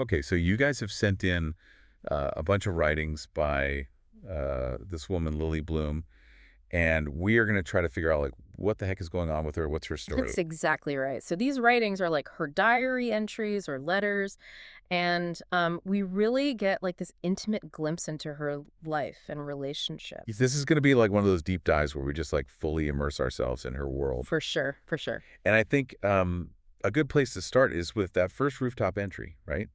Okay, so you guys have sent in a bunch of writings by this woman, Lily Bloom, and we are going to try to figure out, like, what the heck is going on with her? What's her story? That's exactly right. So these writings are like her diary entries or letters, and we really get like this intimate glimpse into her life and relationships. This is going to be like one of those deep dives where we just like fully immerse ourselves in her world. For sure, for sure. And I think a good place to start is with that first rooftop entry, right?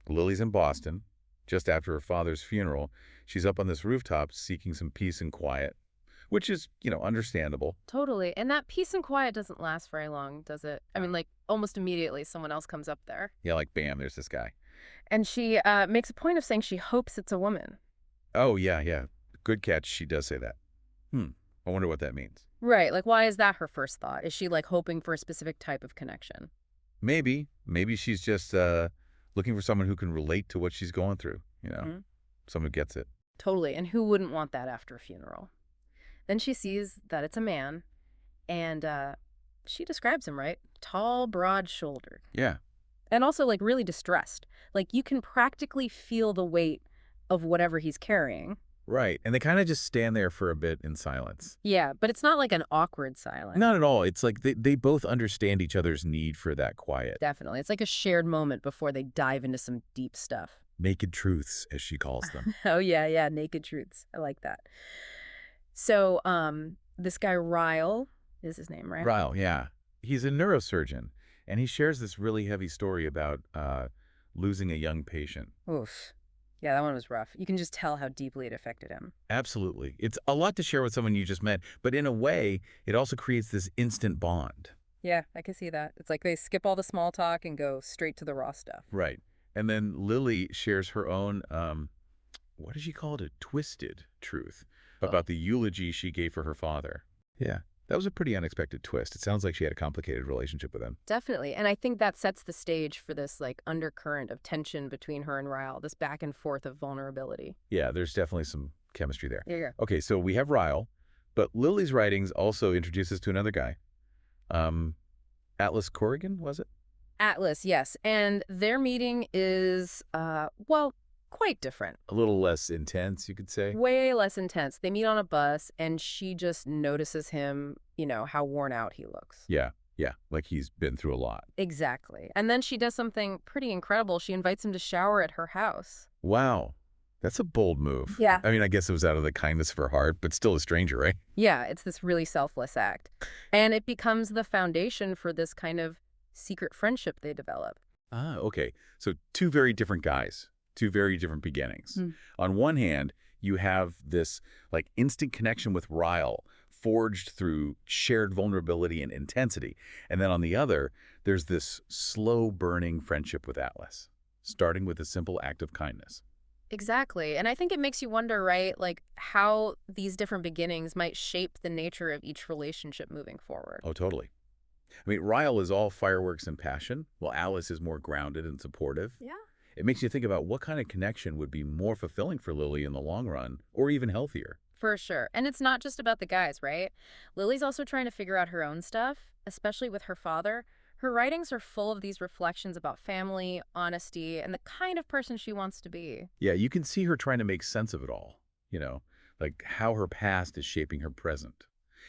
Lily's in Boston, just after her father's funeral. She's up on this rooftop seeking some peace and quiet, which is, understandable. Totally. And that peace and quiet doesn't last very long, does it? I Yeah. mean, like almost immediately someone else comes up there. Yeah, like bam, there's this guy. And she makes a point of saying she hopes it's a woman. Oh, yeah, yeah. Good catch. She does say that. Hmm. I wonder what that means. Right. Like, why is that her first thought? Is she like hoping for a specific type of connection? Maybe she's just looking for someone who can relate to what she's going through, Hmm. someone who gets it. Totally. And who wouldn't want that after a funeral? Then she sees that it's a man, and she describes him, right? Tall, broad-shouldered, Yeah, and also like really distressed. Like you can practically feel the weight of whatever he's carrying. right. And they kind of just stand there for a bit in silence. Yeah, but it's not like an awkward silence. Not at all. It's like they both understand each other's need for that quiet. Definitely. It's like a shared moment before they dive into some deep stuff. Naked truths, as she calls them. Oh yeah, yeah, naked truths. I like that. So, this guy Ryle is his name, right? Ryle, yeah. He's a neurosurgeon, and he shares this really heavy story about losing a young patient. Oof. Yeah, that one was rough. You can just tell how deeply it affected him. Absolutely. It's a lot to share with someone you just met, but in a way, it also creates this instant bond. Yeah, I can see that. It's like they skip all the small talk and go straight to the raw stuff. Right. And then Lily shares her own, what does she call it? A twisted truth Oh. about the eulogy she gave for her father. Yeah. That was a pretty unexpected twist. It sounds like she had a complicated relationship with him. Definitely. And I think that sets the stage for this like undercurrent of tension between her and Ryle, this back and forth of vulnerability. Yeah, there's definitely some chemistry there. Yeah. Okay, so we have Ryle, but Lily's writings also introduce us to another guy. Um, Atlas Corrigan, was it? Atlas, yes. And their meeting is, well, quite different. A little less intense, you could say. Way less intense. They meet on a bus, and she just notices him, how worn out he looks. Yeah, yeah, like he's been through a lot. Exactly. And then she does something pretty incredible. She invites him to shower at her house. Wow, that's a bold move. Yeah. I mean, I guess it was out of the kindness of her heart, but still a stranger, right? Yeah, it's this really selfless act. And it becomes the foundation for this kind of secret friendship they develop. Ah, okay. So two very different guys, two very different beginnings. Hmm. On one hand, you have this like instant connection with Ryle, forged through shared vulnerability and intensity. And then on the other, there's this slow burning friendship with Atlas, starting with a simple act of kindness. Exactly. And I think it makes you wonder, right, like how these different beginnings might shape the nature of each relationship moving forward. Oh, totally. I mean, Ryle is all fireworks and passion, while Alice is more grounded and supportive. Yeah. It makes you think about what kind of connection would be more fulfilling for Lily in the long run, or even healthier. For sure. And it's not just about the guys, right? Lily's also trying to figure out her own stuff, especially with her father. Her writings are full of these reflections about family, honesty, and the kind of person she wants to be. Yeah, you can see her trying to make sense of it all, like how her past is shaping her present.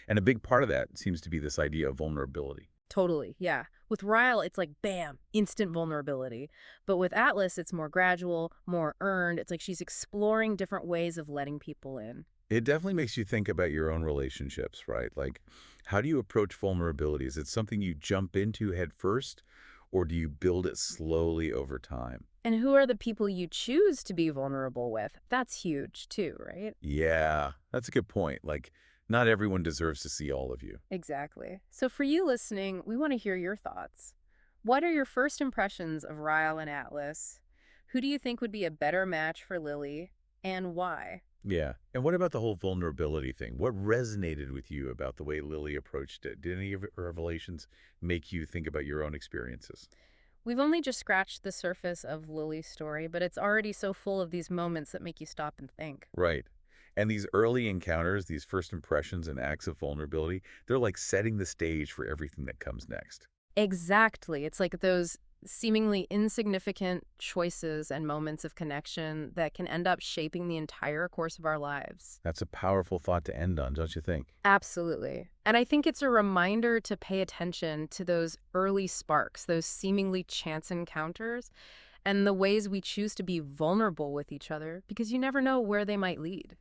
And a big part of that seems to be this idea of vulnerability. Totally, yeah. With Ryle, it's like bam, instant vulnerability. But with Atlas, it's more gradual, more earned. It's like she's exploring different ways of letting people in. It definitely makes you think about your own relationships, right? Like, how do you approach vulnerability? Is it something you jump into head first, or do you build it slowly over time? And who are the people you choose to be vulnerable with? That's huge too, right? Yeah, that's a good point. Like, not everyone deserves to see all of you. Exactly. So for you listening, we want to hear your thoughts. What are your first impressions of Ryle and Atlas? Who do you think would be a better match for Lily, and why? Yeah. And what about the whole vulnerability thing? What resonated with you about the way Lily approached it? Did any of her revelations make you think about your own experiences? We've only just scratched the surface of Lily's story, but it's already so full of these moments that make you stop and think. Right. And these early encounters, these first impressions and acts of vulnerability, they're like setting the stage for everything that comes next. Exactly. It's like those seemingly insignificant choices and moments of connection that can end up shaping the entire course of our lives. That's a powerful thought to end on, don't you think? Absolutely. And I think it's a reminder to pay attention to those early sparks, those seemingly chance encounters, and the ways we choose to be vulnerable with each other, because you never know where they might lead.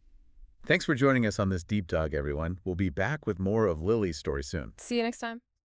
Thanks for joining us on this deep dive, everyone. We'll be back with more of Lily's story soon. See you next time.